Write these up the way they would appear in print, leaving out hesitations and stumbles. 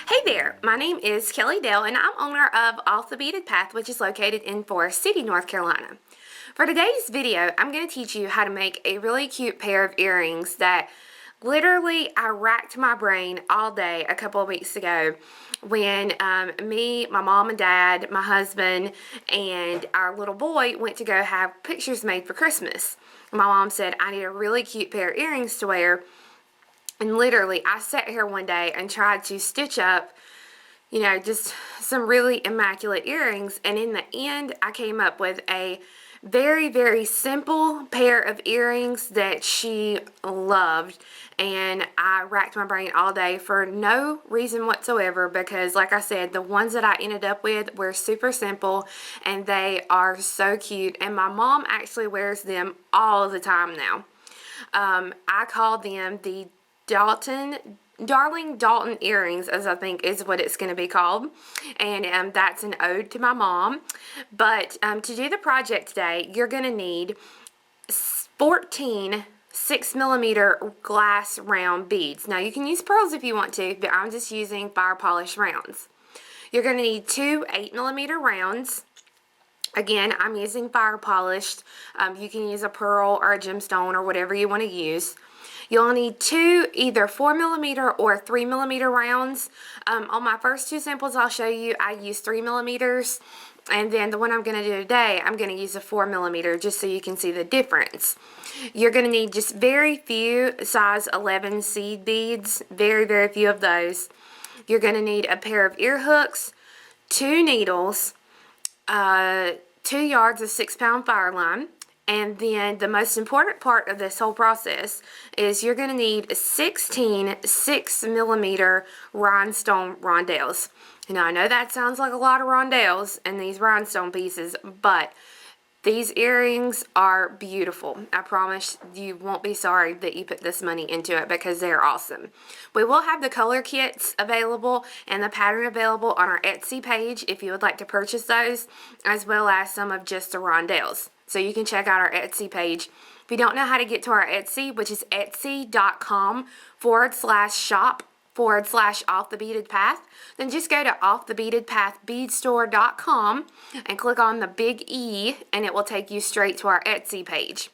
Hey there, my name is Kelly Dell and I'm owner of Off the Beaded Path, which is located in Forest City, North Carolina. For today's video, I'm going to teach you how to make a really cute pair of earrings that literally I racked my brain all day a couple of weeks ago when me, my mom and dad, my husband, and our little boy went to go have pictures made for Christmas. My mom said, I need a really cute pair of earrings to wear. And literally, I sat here one day and tried to stitch up, just some really immaculate earrings. And in the end, I came up with a very, very simple pair of earrings that she loved. And I racked my brain all day for no reason whatsoever because, like I said, the ones that I ended up with were super simple and they are so cute. And my mom actually wears them all the time now. I call them the Darling Dalton earrings, as I think is what it's going to be called, and that's an ode to my mom. But to do the project today, you're going to need 14 6mm glass round beads. Now you can use pearls if you want to, but I'm just using fire polish rounds. You're going to need 2 8mm rounds. Again, I'm using fire polished. You can use a pearl or a gemstone or whatever you want to use. You'll need 2 either 4mm or 3mm rounds. On my first 2 samples I'll show you, I use 3mm. And then the one I'm going to do today, I'm going to use a 4mm just so you can see the difference. You're going to need just very few size 11 seed beads. Very, very few of those. You're going to need a pair of ear hooks, 2 needles, 2 yards of 6-pound fire line. And then the most important part of this whole process is you're going to need 16 6mm rhinestone rondelles. Now I know that sounds like a lot of rondelles and these rhinestone pieces, but these earrings are beautiful. I promise you won't be sorry that you put this money into it because they're awesome. We will have the color kits available and the pattern available on our Etsy page if you would like to purchase those, as well as some of just the rondelles. So you can check out our Etsy page. If you don't know how to get to our Etsy, which is etsy.com/shop/Off the Beaded Path, then just go to offthebeadedpathbeadstore.com and click on the big E and it will take you straight to our Etsy page.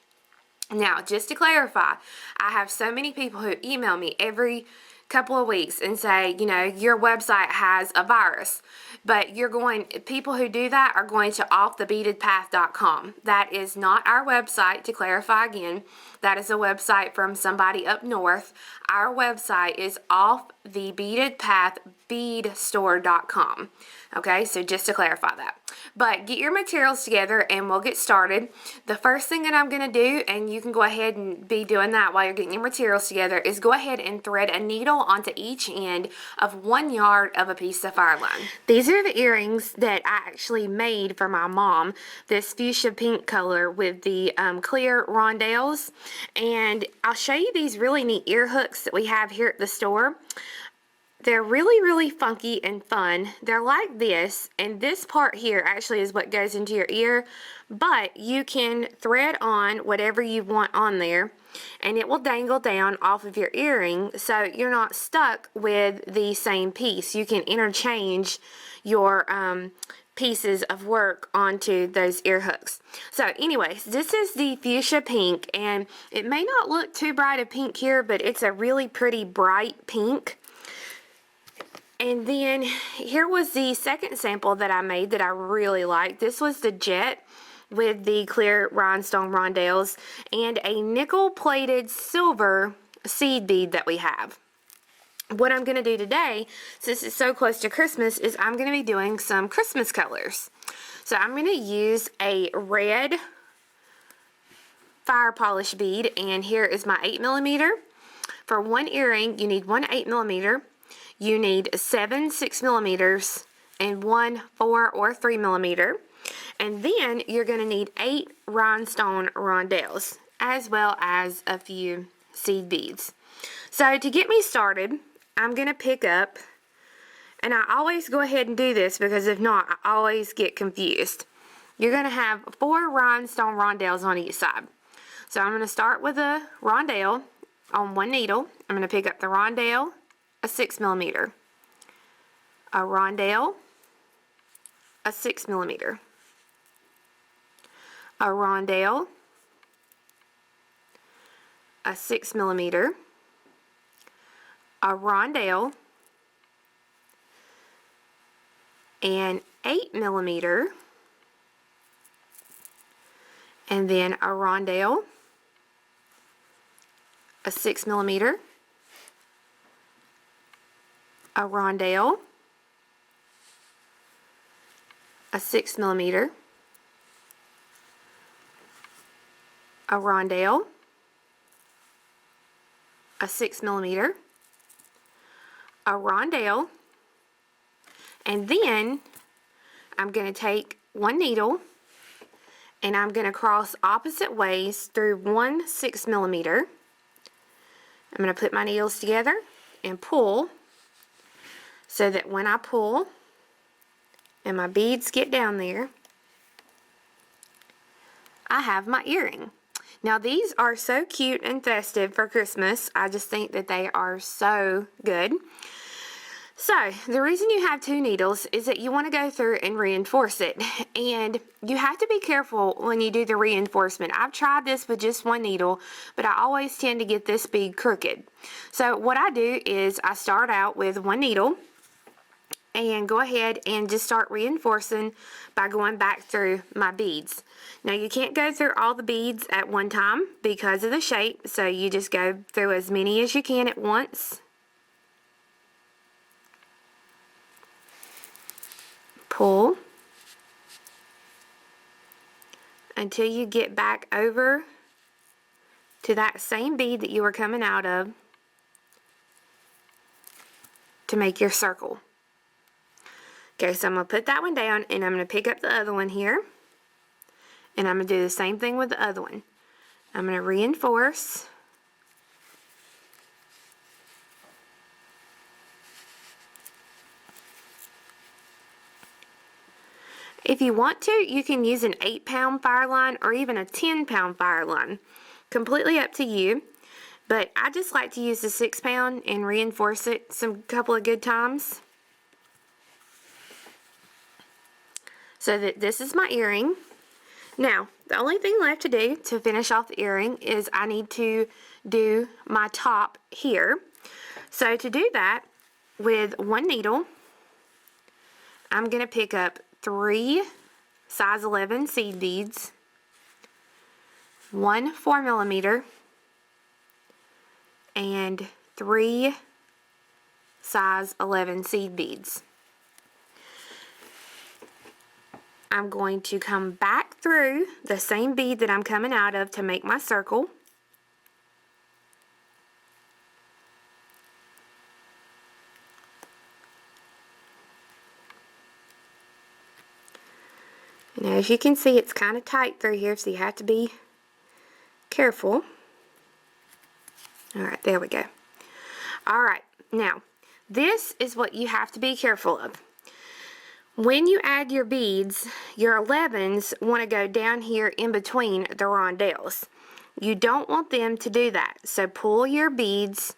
Now, just to clarify, I have so many people who email me every couple of weeks and say, your website has a virus. But people who do that are going to offthebeadedpath.com. That is not our website, to clarify again. That is a website from somebody up north. Our website is offthebeadedpathbeadstore.com. Okay, so just to clarify that. But get your materials together and we'll get started. The first thing that I'm going to do, and you can go ahead and be doing that while you're getting your materials together, is go ahead and thread a needle onto each end of 1 yard of a piece of fire line. These are the earrings that I actually made for my mom, this fuchsia pink color with the clear rondelles. And I'll show you these really neat ear hooks that we have here at the store. They're really, really funky and fun. They're like this, and this part here actually is what goes into your ear, but you can thread on whatever you want on there, and it will dangle down off of your earring, so you're not stuck with the same piece. You can interchange your pieces of work onto those ear hooks. So anyways, this is the fuchsia pink, and it may not look too bright a pink here, but it's a really pretty bright pink. And then here was the second sample that I made that I really liked. This was the jet with the clear rhinestone rondelles and a nickel-plated silver seed bead that we have. What I'm going to do today, since it's so close to Christmas, is I'm going to be doing some Christmas colors. So I'm going to use a red fire polish bead, and here is my 8mm. For one earring, you need 1 8mm. You need 7 6mm and 1 4 or 3mm. And then you're going to need 8 rhinestone rondelles, as well as a few seed beads. So to get me started, I'm going to pick up, and I always go ahead and do this because if not, I always get confused. You're going to have 4 rhinestone rondelles on each side. So I'm going to start with a rondelle on one needle. I'm going to pick up the rondelle, a 6mm. a rondelle, a 6mm, a rondelle, a 6mm, a rondelle, an 8mm, and then a rondelle, a 6mm, a rondelle, a 6mm, a rondelle, a 6mm, a rondelle, and then I'm going to take one needle and I'm going to cross opposite ways through one 6mm. I'm going to put my needles together and pull so that when I pull and my beads get down there, I have my earring. Now these are so cute and festive for Christmas. I just think that they are so good. So the reason you have two needles is that you want to go through and reinforce it, and you have to be careful when you do the reinforcement. I've tried this with just one needle, but I always tend to get this bead crooked. So what I do is I start out with one needle and go ahead and just start reinforcing by going back through my beads. Now you can't go through all the beads at one time because of the shape, so you just go through as many as you can at once. Pull until you get back over to that same bead that you were coming out of to make your circle. Okay, so I'm going to put that one down and I'm going to pick up the other one here, and I'm going to do the same thing with the other one. I'm going to reinforce. If you want to, you can use an 8-pound fire line or even a 10-pound fire line. Completely up to you. But I just like to use the 6-pound and reinforce it some couple of good times. So that this is my earring. Now, the only thing left to do to finish off the earring is I need to do my top here. So to do that, with one needle, I'm going to pick up 3 size 11 seed beads, 1 4mm, and 3 size 11 seed beads. I'm going to come back through the same bead that I'm coming out of to make my circle. And as you can see, it's kind of tight through here, so you have to be careful. Alright, there we go. Alright, now, this is what you have to be careful of. When you add your beads, your 11s want to go down here in between the rondelles. You don't want them to do that, so pull your beads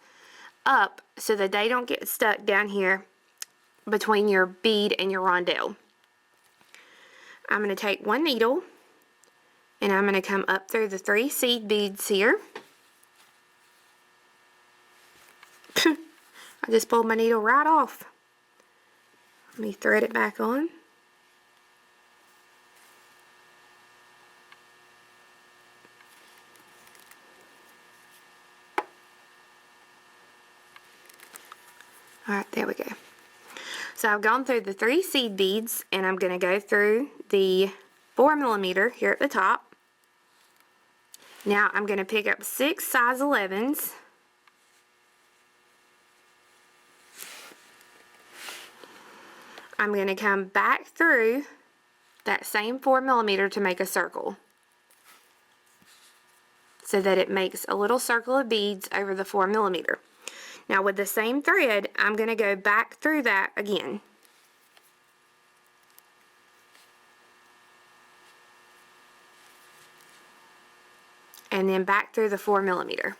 up so that they don't get stuck down here between your bead and your rondelle. I'm going to take one needle and I'm going to come up through the 3 seed beads here. I just pulled my needle right off. Let me thread it back on. Alright, there we go. So I've gone through the 3 seed beads and I'm going to go through the 4mm here at the top. Now I'm going to pick up 6 size 11s. I'm going to come back through that same 4mm to make a circle, so that it makes a little circle of beads over the 4mm. Now with the same thread, I'm going to go back through that again. And then back through the 4mm.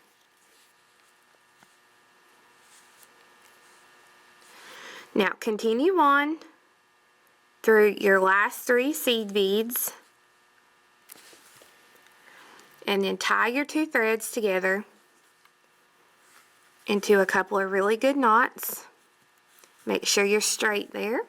Now continue on through your last 3 seed beads, and then tie your 2 threads together into a couple of really good knots. Make sure you're straight there.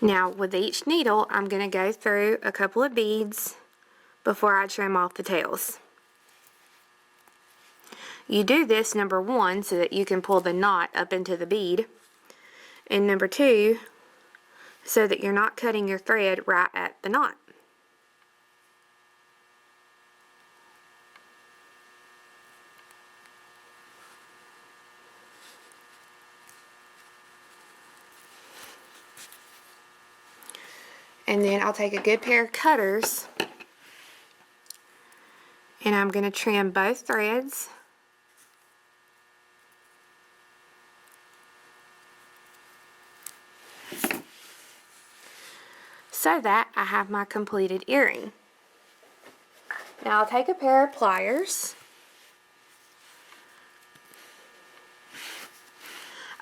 Now with each needle, I'm going to go through a couple of beads before I trim off the tails. You do this, number 1, so that you can pull the knot up into the bead, and number 2, so that you're not cutting your thread right at the knot. And then I'll take a good pair of cutters, and I'm going to trim both threads. So that I have my completed earring. Now I'll take a pair of pliers,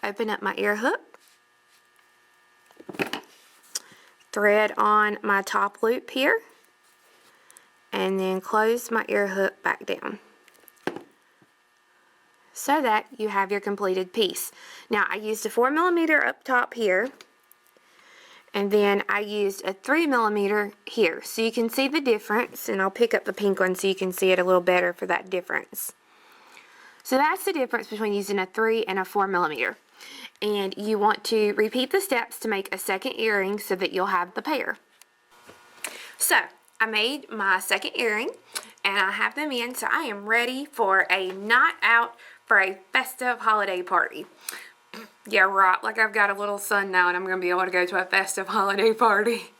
open up my ear hook, thread on my top loop here, and then close my ear hook back down so that you have your completed piece. Now I used a 4mm up top here, and then I used a 3mm here, so you can see the difference, and I'll pick up the pink one so you can see it a little better for that difference. So that's the difference between using a 3 and a 4mm. And you want to repeat the steps to make a second earring so that you'll have the pair. So I made my second earring and I have them in, so I am ready for a night out for a festive holiday party. Yeah, right, like I've got a little son now and I'm going to be able to go to a festive holiday party.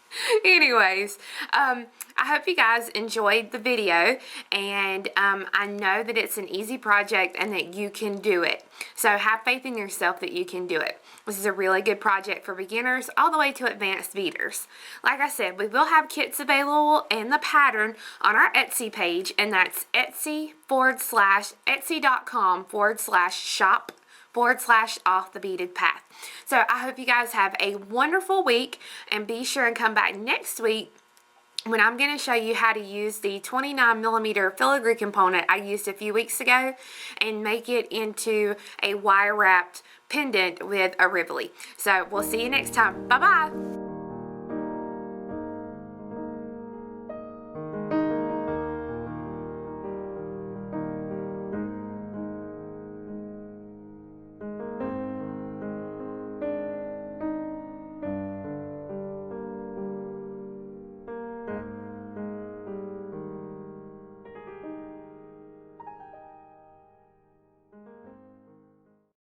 Anyways, I hope you guys enjoyed the video, and I know that it's an easy project and that you can do it. So have faith in yourself that you can do it. This is a really good project for beginners all the way to advanced beaders. Like I said, we will have kits available and the pattern on our Etsy page, and that's etsy.com/shop/off the beaded path. So I hope you guys have a wonderful week, and be sure and come back next week when I'm going to show you how to use the 29mm filigree component I used a few weeks ago and make it into a wire wrapped pendant with a rivoli. So we'll see you next time. Bye bye.